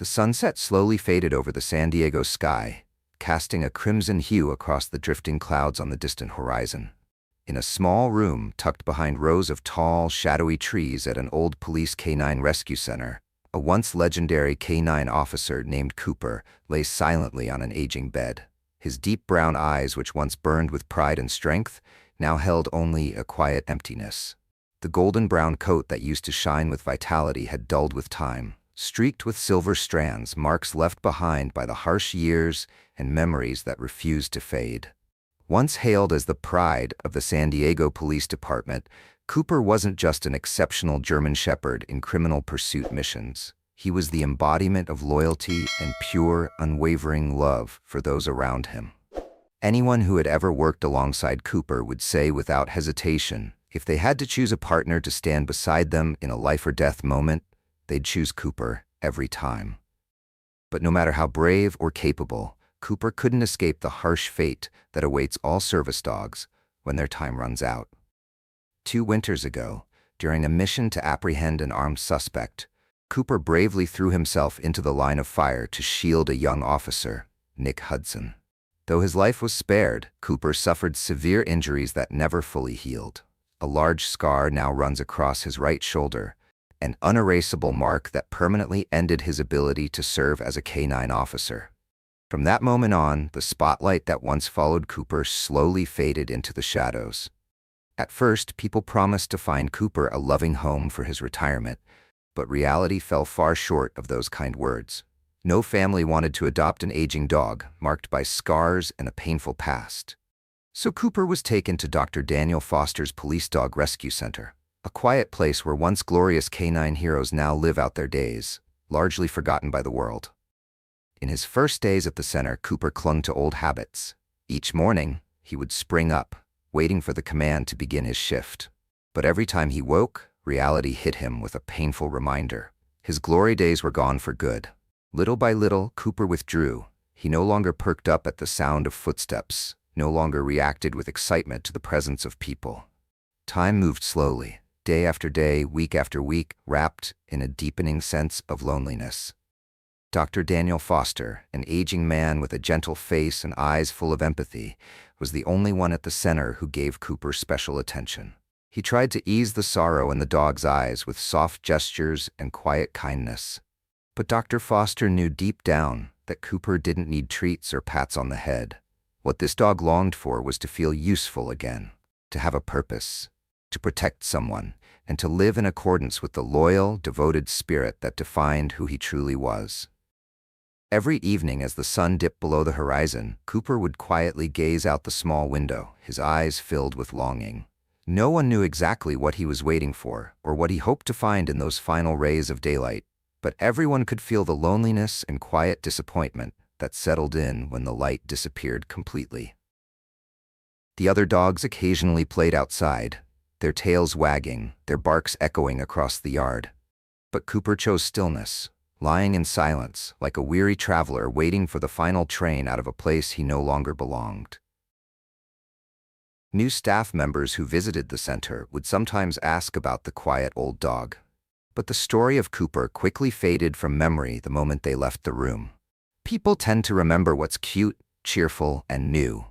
The sunset slowly faded over the San Diego sky, casting a crimson hue across the drifting clouds on the distant horizon. In a small room tucked behind rows of tall, shadowy trees at an old police canine rescue center, a once legendary canine officer named Cooper lay silently on an aging bed. His deep brown eyes, which once burned with pride and strength, now held only a quiet emptiness. The golden brown coat that used to shine with vitality had dulled with time, streaked with silver strands, marks left behind by the harsh years and memories that refused to fade. Once hailed as the pride of the San Diego Police Department, Cooper wasn't just an exceptional German shepherd in criminal pursuit missions. He was the embodiment of loyalty and pure, unwavering love for those around him. Anyone who had ever worked alongside Cooper would say without hesitation, if they had to choose a partner to stand beside them in a life-or-death moment, they'd choose Cooper every time. But no matter how brave or capable, Cooper couldn't escape the harsh fate that awaits all service dogs when their time runs out. 2 winters ago, during a mission to apprehend an armed suspect, Cooper bravely threw himself into the line of fire to shield a young officer, Nick Hudson. Though his life was spared, Cooper suffered severe injuries that never fully healed. A large scar now runs across his right shoulder, an unerasable mark that permanently ended his ability to serve as a canine officer. From that moment on, the spotlight that once followed Cooper slowly faded into the shadows. At first, people promised to find Cooper a loving home for his retirement, but reality fell far short of those kind words. No family wanted to adopt an aging dog, marked by scars and a painful past. So Cooper was taken to Dr. Daniel Foster's Police Dog Rescue Center, a quiet place where once glorious canine heroes now live out their days, largely forgotten by the world. In his first days at the center, Cooper clung to old habits. Each morning, he would spring up, waiting for the command to begin his shift. But every time he woke, reality hit him with a painful reminder. His glory days were gone for good. Little by little, Cooper withdrew. He no longer perked up at the sound of footsteps, no longer reacted with excitement to the presence of people. Time moved slowly, day after day, week after week, wrapped in a deepening sense of loneliness. Dr. Daniel Foster, an aging man with a gentle face and eyes full of empathy, was the only one at the center who gave Cooper special attention. He tried to ease the sorrow in the dog's eyes with soft gestures and quiet kindness. But Dr. Foster knew deep down that Cooper didn't need treats or pats on the head. What this dog longed for was to feel useful again, to have a purpose, to protect someone, and to live in accordance with the loyal, devoted spirit that defined who he truly was. Every evening as the sun dipped below the horizon, Cooper would quietly gaze out the small window, his eyes filled with longing. No one knew exactly what he was waiting for or what he hoped to find in those final rays of daylight, but everyone could feel the loneliness and quiet disappointment that settled in when the light disappeared completely. The other dogs occasionally played outside, their tails wagging, their barks echoing across the yard. But Cooper chose stillness, lying in silence like a weary traveler waiting for the final train out of a place he no longer belonged. New staff members who visited the center would sometimes ask about the quiet old dog. But the story of Cooper quickly faded from memory the moment they left the room. People tend to remember what's cute, cheerful, and new.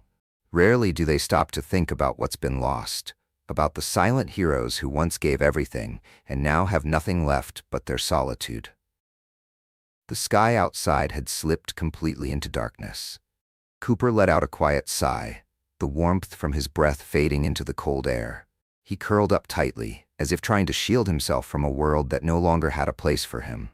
Rarely do they stop to think about what's been lost, about the silent heroes who once gave everything and now have nothing left but their solitude. The sky outside had slipped completely into darkness. Cooper let out a quiet sigh, the warmth from his breath fading into the cold air. He curled up tightly, as if trying to shield himself from a world that no longer had a place for him.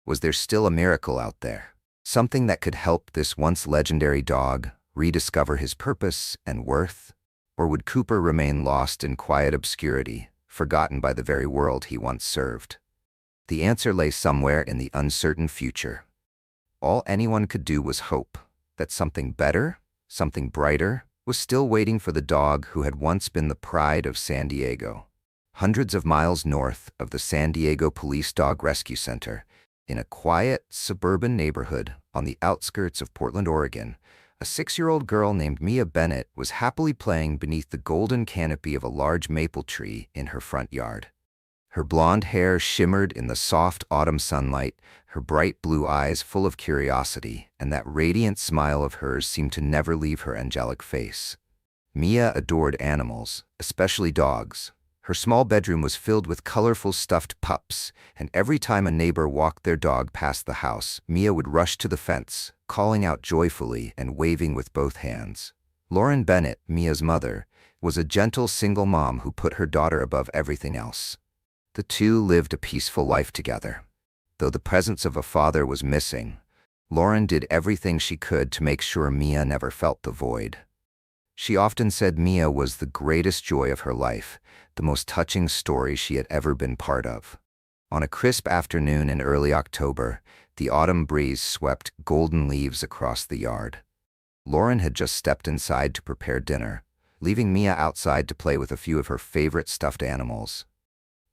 Was there still a miracle out there? Something that could help this once legendary dog rediscover his purpose and worth? Or would Cooper remain lost in quiet obscurity, forgotten by the very world he once served? The answer lay somewhere in the uncertain future. All anyone could do was hope that something better, something brighter, was still waiting for the dog who had once been the pride of San Diego. Hundreds of miles north of the San Diego Police Dog Rescue Center, in a quiet, suburban neighborhood on the outskirts of Portland, Oregon, a 6-year-old girl named Mia Bennett was happily playing beneath the golden canopy of a large maple tree in her front yard. Her blonde hair shimmered in the soft autumn sunlight, her bright blue eyes full of curiosity, and that radiant smile of hers seemed to never leave her angelic face. Mia adored animals, especially dogs. Her small bedroom was filled with colorful stuffed pups, and every time a neighbor walked their dog past the house, Mia would rush to the fence, calling out joyfully and waving with both hands. Lauren Bennett, Mia's mother, was a gentle single mom who put her daughter above everything else. The two lived a peaceful life together. Though the presence of a father was missing, Lauren did everything she could to make sure Mia never felt the void. She often said Mia was the greatest joy of her life, the most touching story she had ever been part of. On a crisp afternoon in early October, the autumn breeze swept golden leaves across the yard. Lauren had just stepped inside to prepare dinner, leaving Mia outside to play with a few of her favorite stuffed animals.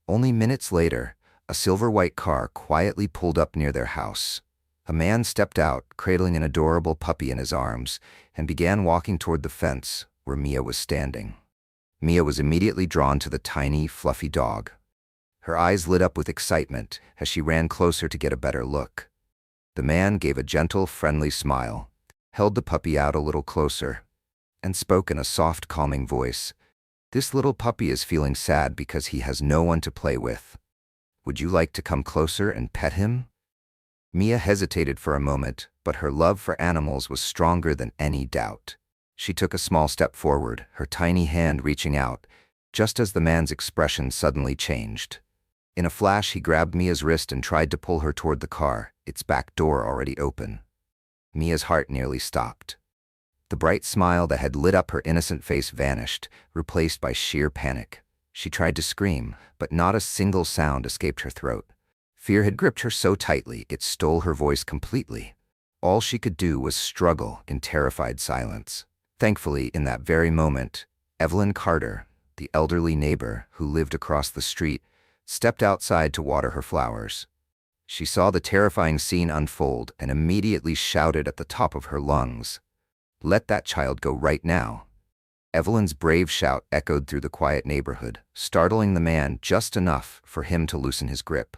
Only minutes later, a silver-white car quietly pulled up near their house. A man stepped out, cradling an adorable puppy in his arms, and began walking toward the fence where Mia was standing. Mia was immediately drawn to the tiny, fluffy dog. Her eyes lit up with excitement as she ran closer to get a better look. The man gave a gentle, friendly smile, held the puppy out a little closer, and spoke in a soft, calming voice. "This little puppy is feeling sad because he has no one to play with. Would you like to come closer and pet him?" Mia hesitated for a moment, but her love for animals was stronger than any doubt. She took a small step forward, her tiny hand reaching out, just as the man's expression suddenly changed. In a flash, he grabbed Mia's wrist and tried to pull her toward the car, its back door already open. Mia's heart nearly stopped. The bright smile that had lit up her innocent face vanished, replaced by sheer panic. She tried to scream, but not a single sound escaped her throat. Fear had gripped her so tightly it stole her voice completely. All she could do was struggle in terrified silence. Thankfully, in that very moment, Evelyn Carter, the elderly neighbor who lived across the street, stepped outside to water her flowers. She saw the terrifying scene unfold and immediately shouted at the top of her lungs, "Let that child go right now." Evelyn's brave shout echoed through the quiet neighborhood, startling the man just enough for him to loosen his grip.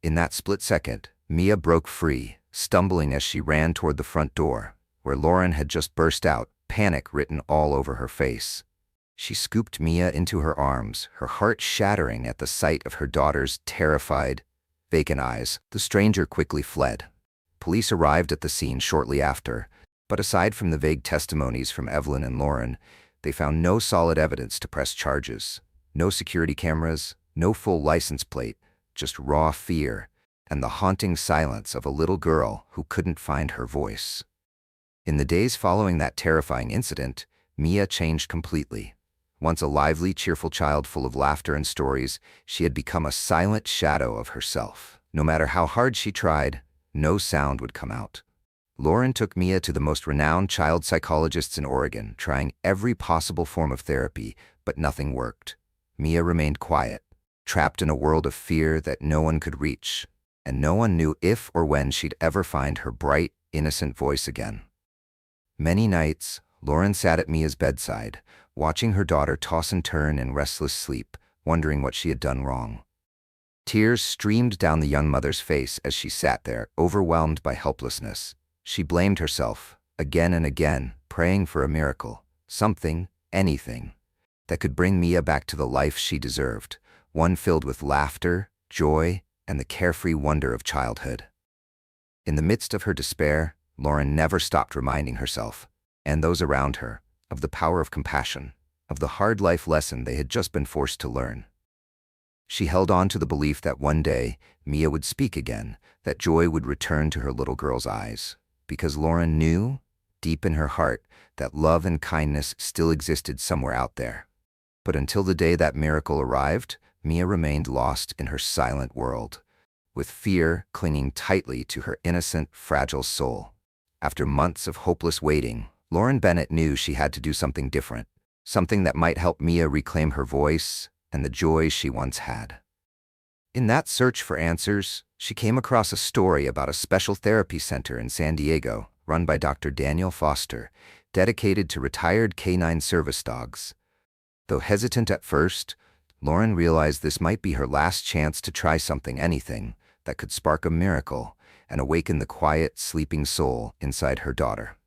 In that split second, Mia broke free, stumbling as she ran toward the front door, where Lauren had just burst out, panic written all over her face. She scooped Mia into her arms, her heart shattering at the sight of her daughter's terrified, vacant eyes. The stranger quickly fled. Police arrived at the scene shortly after, but aside from the vague testimonies from Evelyn and Lauren, they found no solid evidence to press charges. No security cameras, no full license plate, just raw fear and the haunting silence of a little girl who couldn't find her voice. In the days following that terrifying incident, Mia changed completely. Once a lively, cheerful child full of laughter and stories, she had become a silent shadow of herself. No matter how hard she tried, no sound would come out. Lauren took Mia to the most renowned child psychologists in Oregon, trying every possible form of therapy, but nothing worked. Mia remained quiet, trapped in a world of fear that no one could reach, and no one knew if or when she'd ever find her bright, innocent voice again. Many nights, Lauren sat at Mia's bedside, watching her daughter toss and turn in restless sleep, wondering what she had done wrong. Tears streamed down the young mother's face as she sat there, overwhelmed by helplessness. She blamed herself, again and again, praying for a miracle, something, anything, that could bring Mia back to the life she deserved, one filled with laughter, joy, and the carefree wonder of childhood. In the midst of her despair, Lauren never stopped reminding herself, and those around her, of the power of compassion, of the hard life lesson they had just been forced to learn. She held on to the belief that one day, Mia would speak again, that joy would return to her little girl's eyes, because Lauren knew, deep in her heart, that love and kindness still existed somewhere out there. But until the day that miracle arrived, Mia remained lost in her silent world, with fear clinging tightly to her innocent, fragile soul. After months of hopeless waiting, Lauren Bennett knew she had to do something different, something that might help Mia reclaim her voice and the joy she once had. In that search for answers, she came across a story about a special therapy center in San Diego, run by Dr. Daniel Foster, dedicated to retired canine service dogs. Though hesitant at first, Lauren realized this might be her last chance to try anything that could spark a miracle and awaken the quiet, sleeping soul inside her daughter.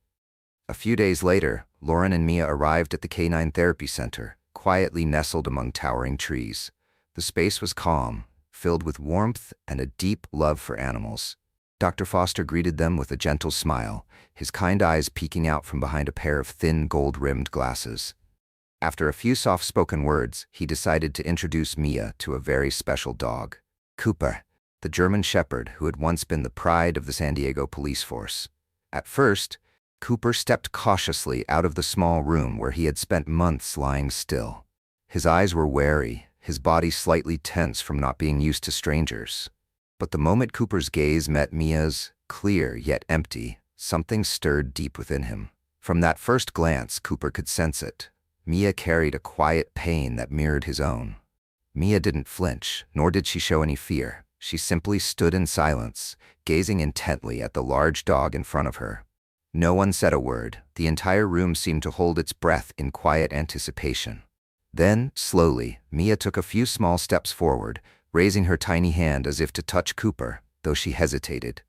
A few days later, Lauren and Mia arrived at the Canine Therapy Center, quietly nestled among towering trees. The space was calm, filled with warmth and a deep love for animals. Dr. Foster greeted them with a gentle smile, his kind eyes peeking out from behind a pair of thin, gold-rimmed glasses. After a few soft-spoken words, he decided to introduce Mia to a very special dog, Cooper, the German Shepherd who had once been the pride of the San Diego police force. At first, Cooper stepped cautiously out of the small room where he had spent months lying still. His eyes were wary, his body slightly tense from not being used to strangers. But the moment Cooper's gaze met Mia's, clear yet empty, something stirred deep within him. From that first glance, Cooper could sense it. Mia carried a quiet pain that mirrored his own. Mia didn't flinch, nor did she show any fear. She simply stood in silence, gazing intently at the large dog in front of her. No one said a word. The entire room seemed to hold its breath in quiet anticipation. Then, slowly, Mia took a few small steps forward, raising her tiny hand as if to touch Cooper, though she hesitated.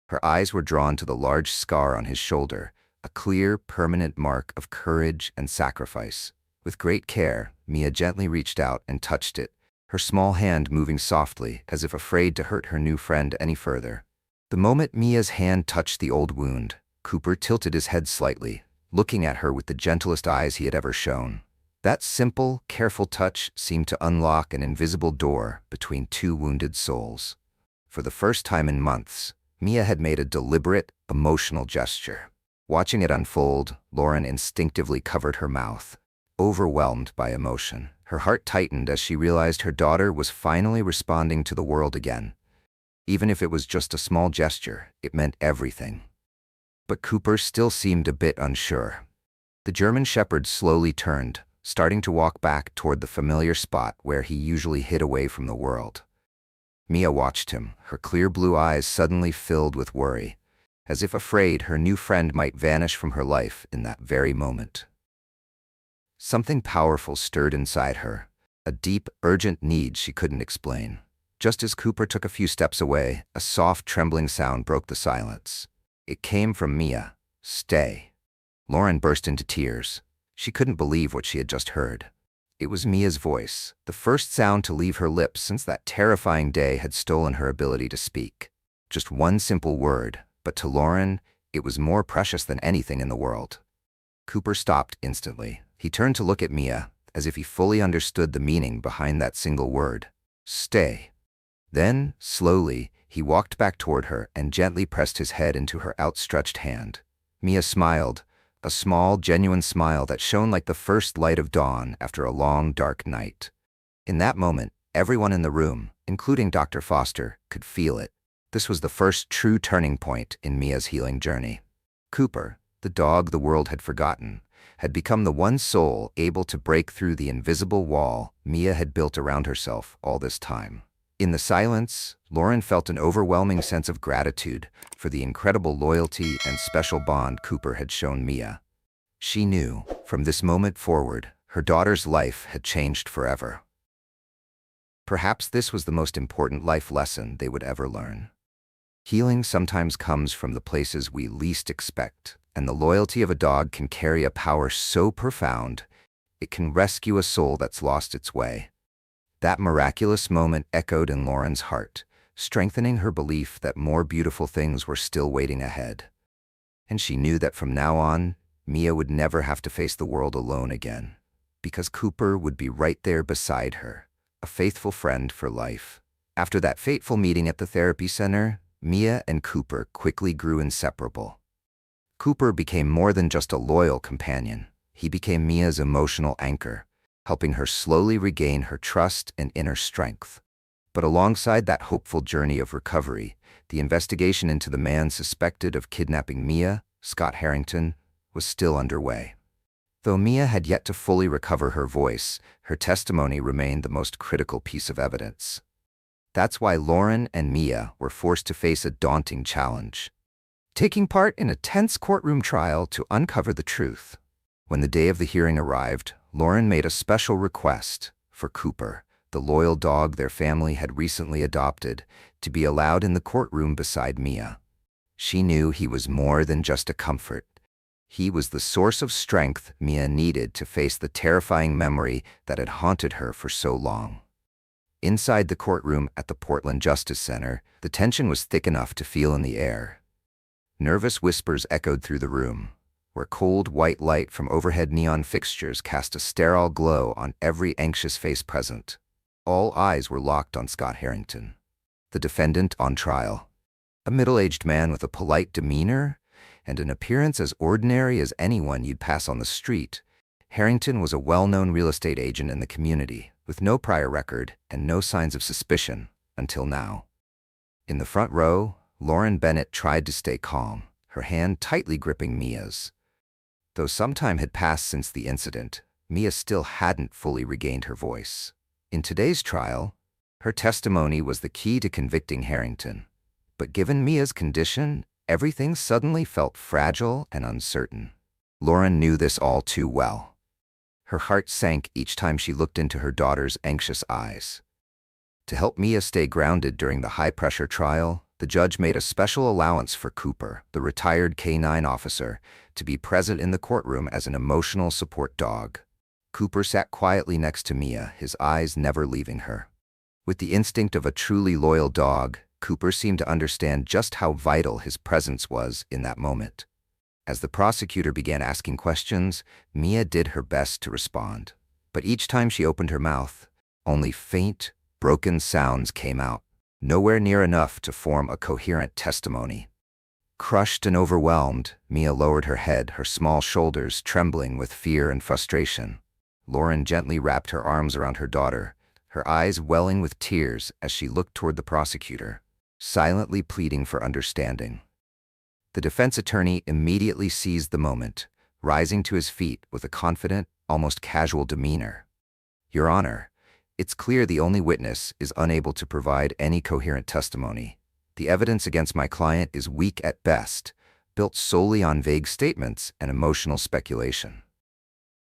Her eyes were drawn to the large scar on his shoulder, a clear, permanent mark of courage and sacrifice. With great care, Mia gently reached out and touched it, her small hand moving softly, as if afraid to hurt her new friend any further. The moment Mia's hand touched the old wound, Cooper tilted his head slightly, looking at her with the gentlest eyes he had ever shown. That simple, careful touch seemed to unlock an invisible door between two wounded souls. For the first time in months, Mia had made a deliberate, emotional gesture. Watching it unfold, Lauren instinctively covered her mouth, overwhelmed by emotion. Her heart tightened as she realized her daughter was finally responding to the world again. Even if it was just a small gesture, it meant everything. But Cooper still seemed a bit unsure. The German Shepherd slowly turned, starting to walk back toward the familiar spot where he usually hid away from the world. Mia watched him, her clear blue eyes suddenly filled with worry, as if afraid her new friend might vanish from her life in that very moment. Something powerful stirred inside her, a deep, urgent need she couldn't explain. Just as Cooper took a few steps away, a soft, trembling sound broke the silence. It came from Mia. "Stay." Lauren burst into tears. She couldn't believe what she had just heard. It was Mia's voice, the first sound to leave her lips since that terrifying day had stolen her ability to speak. Just one simple word, but to Lauren, it was more precious than anything in the world. Cooper stopped instantly. He turned to look at Mia, as if he fully understood the meaning behind that single word. "Stay." Then, slowly, he walked back toward her and gently pressed his head into her outstretched hand. Mia smiled, a small, genuine smile that shone like the first light of dawn after a long, dark night. In that moment, everyone in the room, including Dr. Foster, could feel it. This was the first true turning point in Mia's healing journey. Cooper, the dog the world had forgotten, had become the one soul able to break through the invisible wall Mia had built around herself all this time. In the silence, Lauren felt an overwhelming sense of gratitude for the incredible loyalty and special bond Cooper had shown Mia. She knew, from this moment forward, her daughter's life had changed forever. Perhaps this was the most important life lesson they would ever learn. Healing sometimes comes from the places we least expect, and the loyalty of a dog can carry a power so profound, it can rescue a soul that's lost its way. That miraculous moment echoed in Lauren's heart, strengthening her belief that more beautiful things were still waiting ahead. And she knew that from now on, Mia would never have to face the world alone again, because Cooper would be right there beside her, a faithful friend for life. After that fateful meeting at the therapy center, Mia and Cooper quickly grew inseparable. Cooper became more than just a loyal companion. He became Mia's emotional anchor, helping her slowly regain her trust and inner strength. But alongside that hopeful journey of recovery, the investigation into the man suspected of kidnapping Mia, Scott Harrington, was still underway. Though Mia had yet to fully recover her voice, her testimony remained the most critical piece of evidence. That's why Lauren and Mia were forced to face a daunting challenge: taking part in a tense courtroom trial to uncover the truth. When the day of the hearing arrived, Lauren made a special request for Cooper, the loyal dog their family had recently adopted, to be allowed in the courtroom beside Mia. She knew he was more than just a comfort. He was the source of strength Mia needed to face the terrifying memory that had haunted her for so long. Inside the courtroom at the Portland Justice Center, the tension was thick enough to feel in the air. Nervous whispers echoed through the room, where cold white light from overhead neon fixtures cast a sterile glow on every anxious face present. All eyes were locked on Scott Harrington, the defendant on trial. A middle-aged man with a polite demeanor and an appearance as ordinary as anyone you'd pass on the street, Harrington was a well-known real estate agent in the community, with no prior record and no signs of suspicion until now. In the front row, Lauren Bennett tried to stay calm, her hand tightly gripping Mia's. Though some time had passed since the incident, Mia still hadn't fully regained her voice. In today's trial, her testimony was the key to convicting Harrington. But given Mia's condition, everything suddenly felt fragile and uncertain. Lauren knew this all too well. Her heart sank each time she looked into her daughter's anxious eyes. To help Mia stay grounded during the high-pressure trial, the judge made a special allowance for Cooper, the retired K-9 officer, to be present in the courtroom as an emotional support dog. Cooper sat quietly next to Mia, his eyes never leaving her. With the instinct of a truly loyal dog, Cooper seemed to understand just how vital his presence was in that moment. As the prosecutor began asking questions, Mia did her best to respond. But each time she opened her mouth, only faint, broken sounds came out, nowhere near enough to form a coherent testimony. Crushed and overwhelmed, Mia lowered her head, her small shoulders trembling with fear and frustration. Lauren gently wrapped her arms around her daughter, her eyes welling with tears as she looked toward the prosecutor, silently pleading for understanding. The defense attorney immediately seized the moment, rising to his feet with a confident, almost casual demeanor. "Your Honor, it's clear the only witness is unable to provide any coherent testimony. The evidence against my client is weak at best, built solely on vague statements and emotional speculation."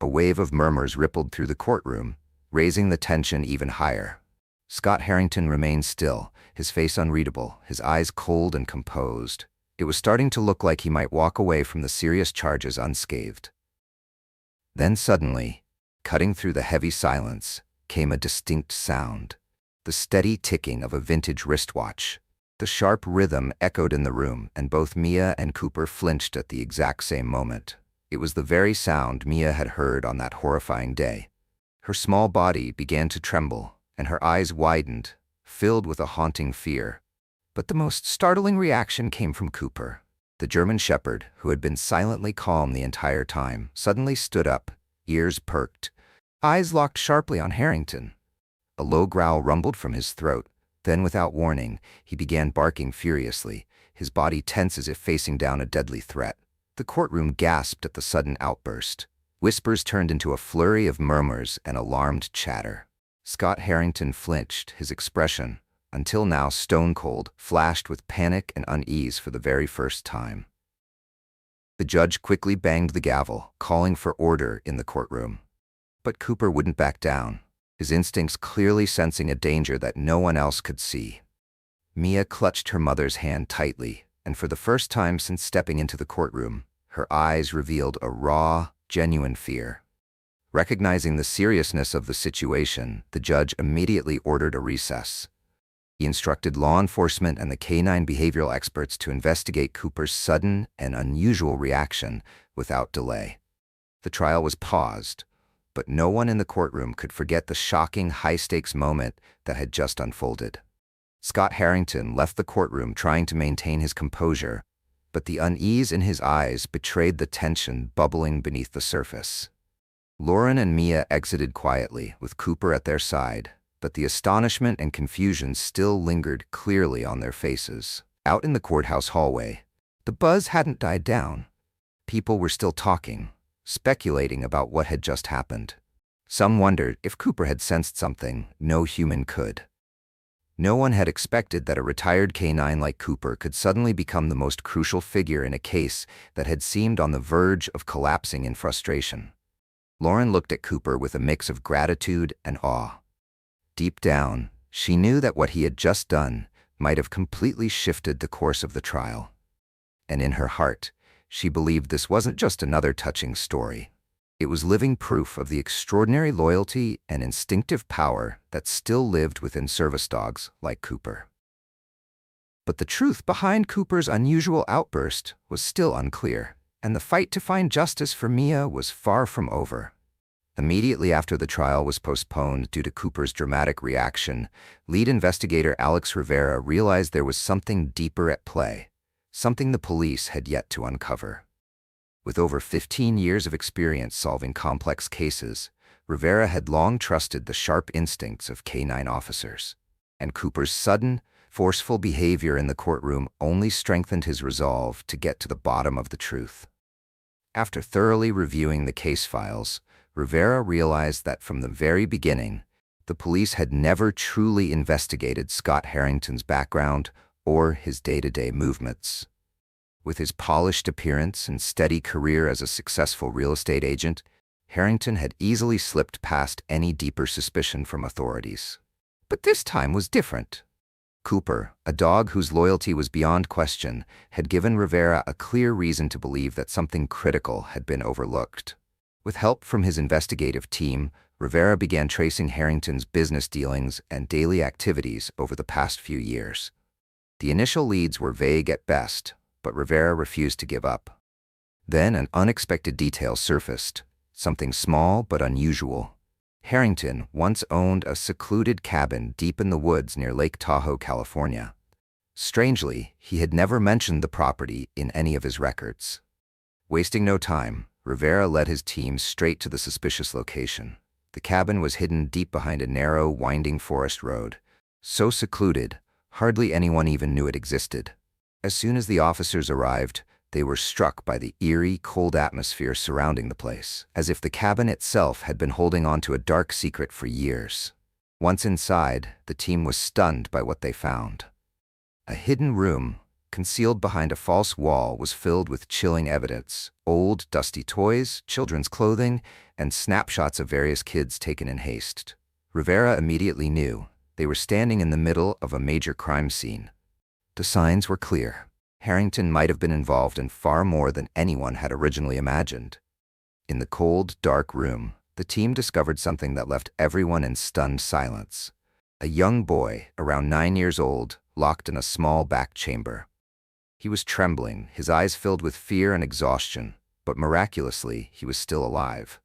A wave of murmurs rippled through the courtroom, raising the tension even higher. Scott Harrington remained still, his face unreadable, his eyes cold and composed. It was starting to look like he might walk away from the serious charges unscathed. Then suddenly, cutting through the heavy silence, came a distinct sound, the steady ticking of a vintage wristwatch. The sharp rhythm echoed in the room, and both Mia and Cooper flinched at the exact same moment. It was the very sound Mia had heard on that horrifying day. Her small body began to tremble, and her eyes widened, filled with a haunting fear. But the most startling reaction came from Cooper. The German shepherd, who had been silently calm the entire time, suddenly stood up, ears perked, eyes locked sharply on Harrington. A low growl rumbled from his throat. Then, without warning, he began barking furiously, his body tense as if facing down a deadly threat. The courtroom gasped at the sudden outburst. Whispers turned into a flurry of murmurs and alarmed chatter. Scott Harrington flinched, his expression, until now stone-cold, flashed with panic and unease for the very first time. The judge quickly banged the gavel, calling for order in the courtroom. But Cooper wouldn't back down, his instincts clearly sensing a danger that no one else could see. Mia clutched her mother's hand tightly, and for the first time since stepping into the courtroom, her eyes revealed a raw, genuine fear. Recognizing the seriousness of the situation, the judge immediately ordered a recess. He instructed law enforcement and the K-9 behavioral experts to investigate Cooper's sudden and unusual reaction without delay. The trial was paused, but no one in the courtroom could forget the shocking high-stakes moment that had just unfolded. Scott Harrington left the courtroom trying to maintain his composure, but the unease in his eyes betrayed the tension bubbling beneath the surface. Lauren and Mia exited quietly, with Cooper at their side, but the astonishment and confusion still lingered clearly on their faces. Out in the courthouse hallway, the buzz hadn't died down. People were still talking, speculating about what had just happened. Some wondered if Cooper had sensed something no human could. No one had expected that a retired K-9 like Cooper could suddenly become the most crucial figure in a case that had seemed on the verge of collapsing in frustration. Lauren looked at Cooper with a mix of gratitude and awe. Deep down, she knew that what he had just done might have completely shifted the course of the trial. And in her heart, she believed this wasn't just another touching story. It was living proof of the extraordinary loyalty and instinctive power that still lived within service dogs like Cooper. But the truth behind Cooper's unusual outburst was still unclear, and the fight to find justice for Mia was far from over. Immediately after the trial was postponed due to Cooper's dramatic reaction, lead investigator Alex Rivera realized there was something deeper at play, something the police had yet to uncover. With over 15 years of experience solving complex cases, Rivera had long trusted the sharp instincts of canine officers, and Cooper's sudden, forceful behavior in the courtroom only strengthened his resolve to get to the bottom of the truth. After thoroughly reviewing the case files, Rivera realized that from the very beginning, the police had never truly investigated Scott Harrington's background or his day-to-day movements. With his polished appearance and steady career as a successful real estate agent, Harrington had easily slipped past any deeper suspicion from authorities. But this time was different. Cooper, a dog whose loyalty was beyond question, had given Rivera a clear reason to believe that something critical had been overlooked. With help from his investigative team, Rivera began tracing Harrington's business dealings and daily activities over the past few years. The initial leads were vague at best, but Rivera refused to give up. Then an unexpected detail surfaced, something small but unusual. Harrington once owned a secluded cabin deep in the woods near Lake Tahoe, California. Strangely, he had never mentioned the property in any of his records. Wasting no time, Rivera led his team straight to the suspicious location. The cabin was hidden deep behind a narrow, winding forest road. So secluded, hardly anyone even knew it existed. As soon as the officers arrived, they were struck by the eerie, cold atmosphere surrounding the place, as if the cabin itself had been holding on to a dark secret for years. Once inside, the team was stunned by what they found. A hidden room, concealed behind a false wall, was filled with chilling evidence: old, dusty toys, children's clothing, and snapshots of various kids taken in haste. Rivera immediately knew they were standing in the middle of a major crime scene. The signs were clear. Harrington might have been involved in far more than anyone had originally imagined. In the cold, dark room, the team discovered something that left everyone in stunned silence. A young boy, around 9 years old, locked in a small back chamber. He was trembling, his eyes filled with fear and exhaustion, but miraculously, he was still alive.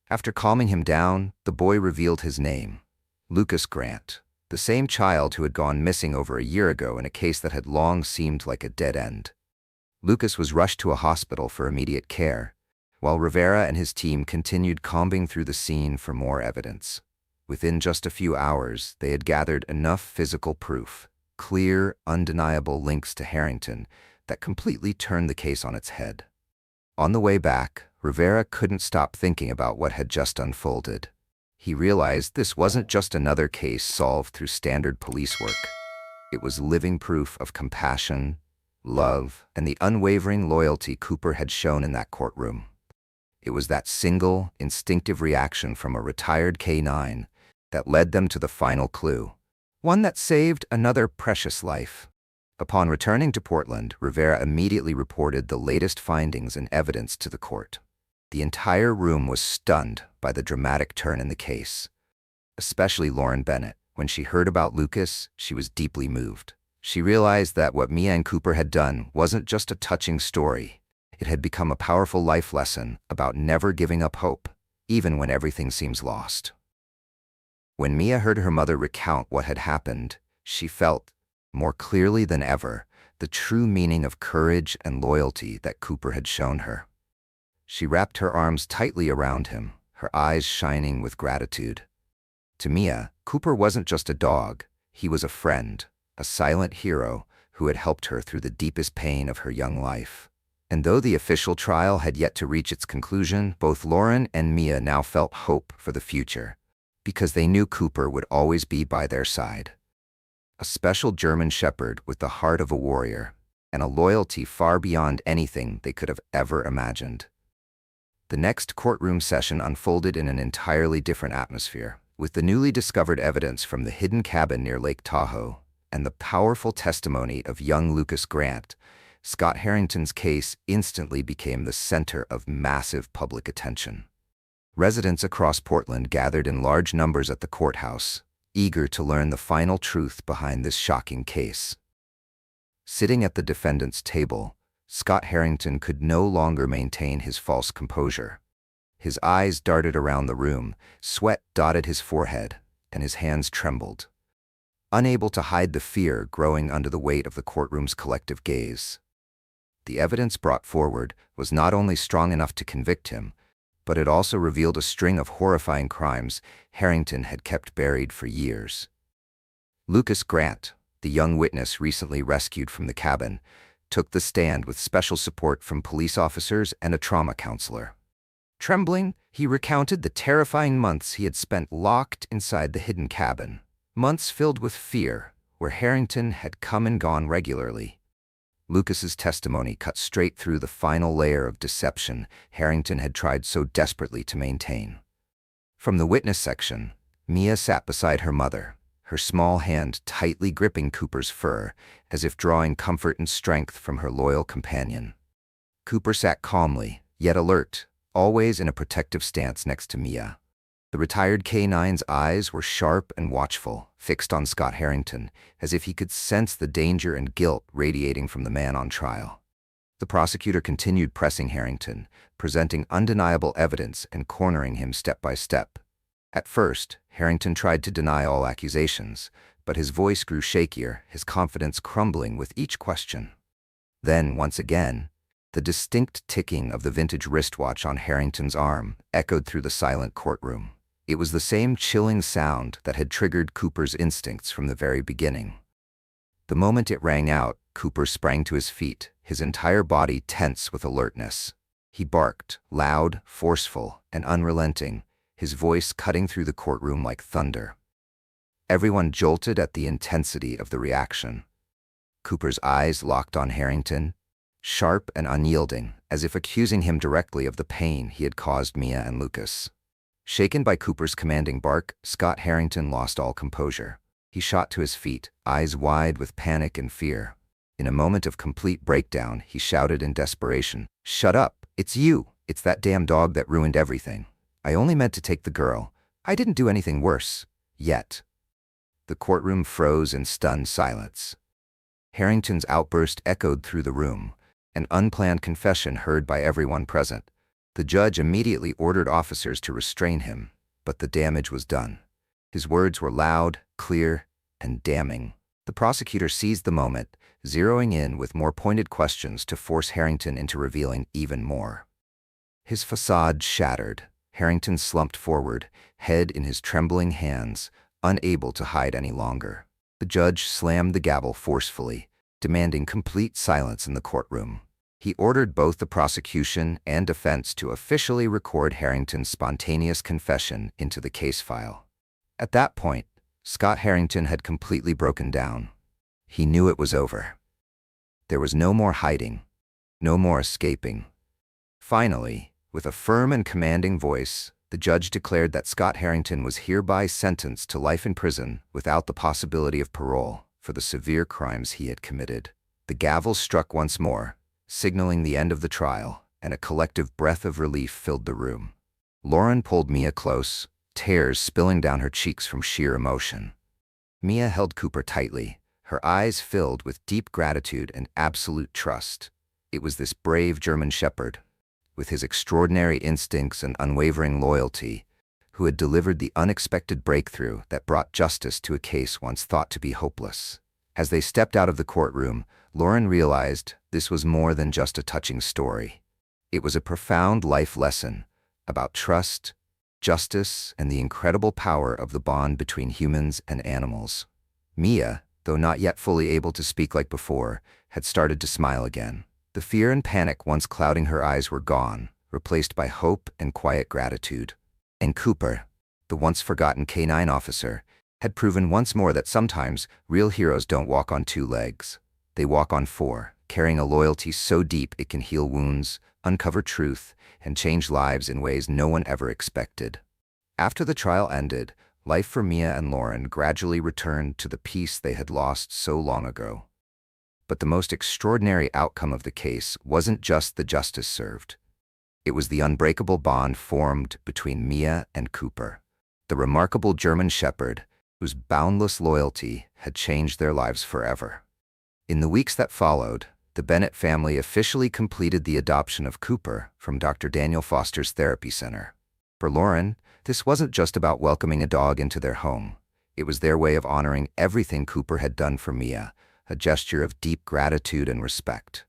After calming him down, the boy revealed his name: Lucas Grant, the same child who had gone missing over a year ago in a case that had long seemed like a dead end. Lucas was rushed to a hospital for immediate care, while Rivera and his team continued combing through the scene for more evidence. Within just a few hours, they had gathered enough physical proof, clear, undeniable links to Harrington, that completely turned the case on its head. On the way back, Rivera couldn't stop thinking about what had just unfolded. He realized this wasn't just another case solved through standard police work. It was living proof of compassion, love, and the unwavering loyalty Cooper had shown in that courtroom. It was that single, instinctive reaction from a retired K9 that led them to the final clue, one that saved another precious life. Upon returning to Portland, Rivera immediately reported the latest findings and evidence to the court. The entire room was stunned by the dramatic turn in the case. Especially Lauren Bennett. When she heard about Lucas, she was deeply moved. She realized that what Mia and Cooper had done wasn't just a touching story. It had become a powerful life lesson about never giving up hope, even when everything seems lost. When Mia heard her mother recount what had happened, she felt, more clearly than ever, the true meaning of courage and loyalty that Cooper had shown her. She wrapped her arms tightly around him, her eyes shining with gratitude. To Mia, Cooper wasn't just a dog, he was a friend, a silent hero who had helped her through the deepest pain of her young life. And though the official trial had yet to reach its conclusion, both Lauren and Mia now felt hope for the future, because they knew Cooper would always be by their side. A special German shepherd with the heart of a warrior, and a loyalty far beyond anything they could have ever imagined. The next courtroom session unfolded in an entirely different atmosphere. With the newly discovered evidence from the hidden cabin near Lake Tahoe and the powerful testimony of young Lucas Grant, Scott Harrington's case instantly became the center of massive public attention. Residents across Portland gathered in large numbers at the courthouse, eager to learn the final truth behind this shocking case. Sitting at the defendant's table, Scott Harrington could no longer maintain his false composure. His eyes darted around the room, sweat dotted his forehead, and his hands trembled. Unable to hide the fear growing under the weight of the courtroom's collective gaze. The evidence brought forward was not only strong enough to convict him, but it also revealed a string of horrifying crimes Harrington had kept buried for years. Lucas Grant, the young witness recently rescued from the cabin, took the stand with special support from police officers and a trauma counselor. Trembling, he recounted the terrifying months he had spent locked inside the hidden cabin, months filled with fear, where Harrington had come and gone regularly. Lucas's testimony cut straight through the final layer of deception Harrington had tried so desperately to maintain. From the witness section, Mia sat beside her mother, her small hand tightly gripping Cooper's fur, as if drawing comfort and strength from her loyal companion. Cooper sat calmly, yet alert, always in a protective stance next to Mia. The retired K-9's eyes were sharp and watchful, fixed on Scott Harrington, as if he could sense the danger and guilt radiating from the man on trial. The prosecutor continued pressing Harrington, presenting undeniable evidence and cornering him step by step. At first, Harrington tried to deny all accusations, but his voice grew shakier, his confidence crumbling with each question. Then, once again, the distinct ticking of the vintage wristwatch on Harrington's arm echoed through the silent courtroom. It was the same chilling sound that had triggered Cooper's instincts from the very beginning. The moment it rang out, Cooper sprang to his feet, his entire body tense with alertness. He barked, loud, forceful, and unrelenting, his voice cutting through the courtroom like thunder. Everyone jolted at the intensity of the reaction. Cooper's eyes locked on Harrington, sharp and unyielding, as if accusing him directly of the pain he had caused Mia and Lucas. Shaken by Cooper's commanding bark, Scott Harrington lost all composure. He shot to his feet, eyes wide with panic and fear. In a moment of complete breakdown, he shouted in desperation, "Shut up! It's you! It's that damn dog that ruined everything. I only meant to take the girl. I didn't do anything worse. Yet." The courtroom froze in stunned silence. Harrington's outburst echoed through the room, an unplanned confession heard by everyone present. The judge immediately ordered officers to restrain him, but the damage was done. His words were loud, clear, and damning. The prosecutor seized the moment, zeroing in with more pointed questions to force Harrington into revealing even more. His facade shattered. Harrington slumped forward, head in his trembling hands, unable to hide any longer. The judge slammed the gavel forcefully, demanding complete silence in the courtroom. He ordered both the prosecution and defense to officially record Harrington's spontaneous confession into the case file. At that point, Scott Harrington had completely broken down. He knew it was over. There was no more hiding, no more escaping. Finally, with a firm and commanding voice, the judge declared that Scott Harrington was hereby sentenced to life in prison without the possibility of parole for the severe crimes he had committed. The gavel struck once more, signaling the end of the trial, and a collective breath of relief filled the room. Lauren pulled Mia close, tears spilling down her cheeks from sheer emotion. Mia held Cooper tightly, her eyes filled with deep gratitude and absolute trust. It was this brave German shepherd, with his extraordinary instincts and unwavering loyalty, who had delivered the unexpected breakthrough that brought justice to a case once thought to be hopeless. As they stepped out of the courtroom, Lauren realized this was more than just a touching story. It was a profound life lesson about trust, justice, and the incredible power of the bond between humans and animals. Mia, though not yet fully able to speak like before, had started to smile again. The fear and panic once clouding her eyes were gone, replaced by hope and quiet gratitude. And Cooper, the once forgotten K-9 officer, had proven once more that sometimes real heroes don't walk on two legs. They walk on four, carrying a loyalty so deep it can heal wounds, uncover truth, and change lives in ways no one ever expected. After the trial ended, life for Mia and Lauren gradually returned to the peace they had lost so long ago. But the most extraordinary outcome of the case wasn't just the justice served. It was the unbreakable bond formed between Mia and Cooper, the remarkable German Shepherd whose boundless loyalty had changed their lives forever. In the weeks that followed, the Bennett family officially completed the adoption of Cooper from Dr. Daniel Foster's therapy center. For Lauren, this wasn't just about welcoming a dog into their home. It was their way of honoring everything Cooper had done for Mia, a gesture of deep gratitude and respect.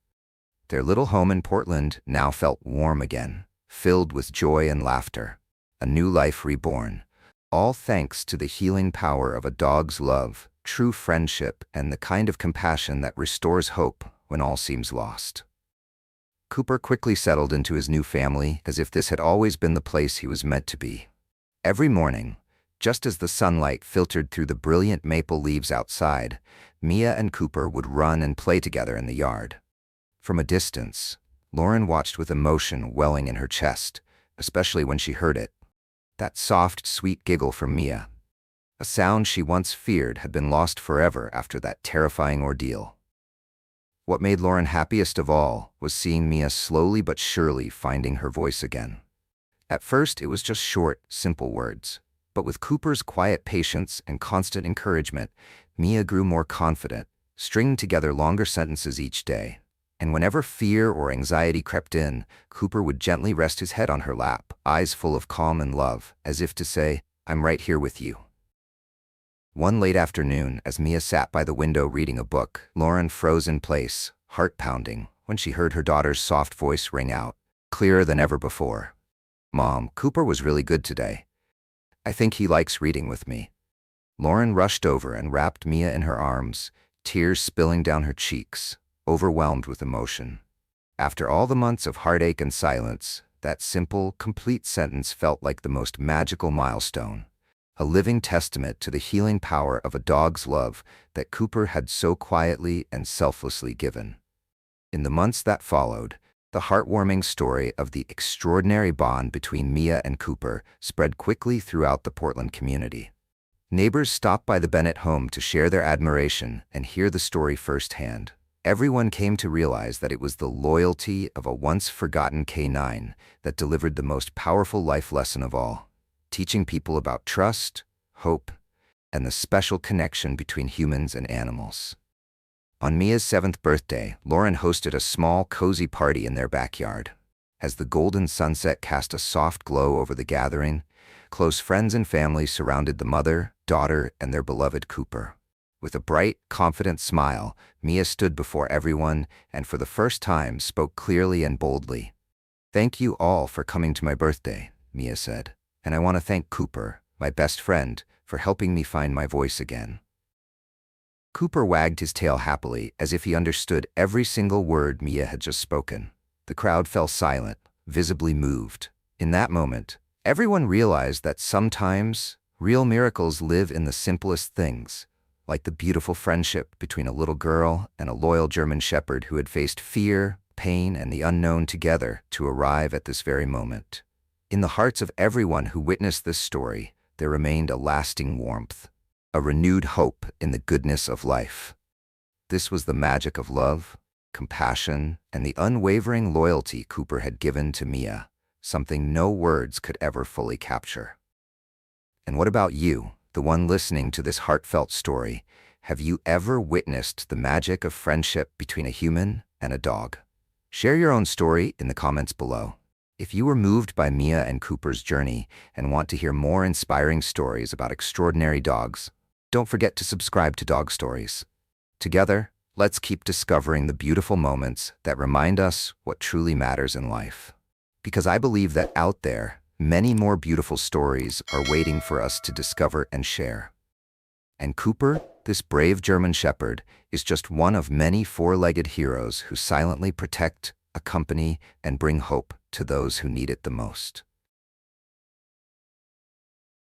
Their little home in Portland now felt warm again, filled with joy and laughter, a new life reborn, all thanks to the healing power of a dog's love, true friendship, and the kind of compassion that restores hope when all seems lost. Cooper quickly settled into his new family as if this had always been the place he was meant to be. Every morning, just as the sunlight filtered through the brilliant maple leaves outside, Mia and Cooper would run and play together in the yard. From a distance, Lauren watched with emotion welling in her chest, especially when she heard it. That soft, sweet giggle from Mia. A sound she once feared had been lost forever after that terrifying ordeal. What made Lauren happiest of all was seeing Mia slowly but surely finding her voice again. At first, it was just short, simple words. But with Cooper's quiet patience and constant encouragement, Mia grew more confident, stringing together longer sentences each day. And whenever fear or anxiety crept in, Cooper would gently rest his head on her lap, eyes full of calm and love, as if to say, "I'm right here with you." One late afternoon, as Mia sat by the window reading a book, Lauren froze in place, heart pounding, when she heard her daughter's soft voice ring out, clearer than ever before. "Mom, Cooper was really good today. I think he likes reading with me." Lauren rushed over and wrapped Mia in her arms, tears spilling down her cheeks, overwhelmed with emotion. After all the months of heartache and silence, that simple, complete sentence felt like the most magical milestone, a living testament to the healing power of a dog's love that Cooper had so quietly and selflessly given. In the months that followed, the heartwarming story of the extraordinary bond between Mia and Cooper spread quickly throughout the Portland community. Neighbors stopped by the Bennett home to share their admiration and hear the story firsthand. Everyone came to realize that it was the loyalty of a once-forgotten canine that delivered the most powerful life lesson of all, teaching people about trust, hope, and the special connection between humans and animals. On Mia's 7th birthday, Lauren hosted a small, cozy party in their backyard. As the golden sunset cast a soft glow over the gathering, close friends and family surrounded the mother, daughter, and their beloved Cooper. With a bright, confident smile, Mia stood before everyone and for the first time spoke clearly and boldly. "Thank you all for coming to my birthday," Mia said, "and I want to thank Cooper, my best friend, for helping me find my voice again." Cooper wagged his tail happily as if he understood every single word Mia had just spoken. The crowd fell silent, visibly moved. In that moment, everyone realized that sometimes real miracles live in the simplest things, like the beautiful friendship between a little girl and a loyal German Shepherd who had faced fear, pain, and the unknown together to arrive at this very moment. In the hearts of everyone who witnessed this story, there remained a lasting warmth, a renewed hope in the goodness of life. This was the magic of love, compassion, and the unwavering loyalty Cooper had given to Mia, something no words could ever fully capture. And what about you, the one listening to this heartfelt story? Have you ever witnessed the magic of friendship between a human and a dog? Share your own story in the comments below. If you were moved by Mia and Cooper's journey and want to hear more inspiring stories about extraordinary dogs, don't forget to subscribe to Dog Stories. Together, let's keep discovering the beautiful moments that remind us what truly matters in life. Because I believe that out there, many more beautiful stories are waiting for us to discover and share. And Cooper, this brave German Shepherd, is just one of many four-legged heroes who silently protect, accompany, and bring hope to those who need it the most.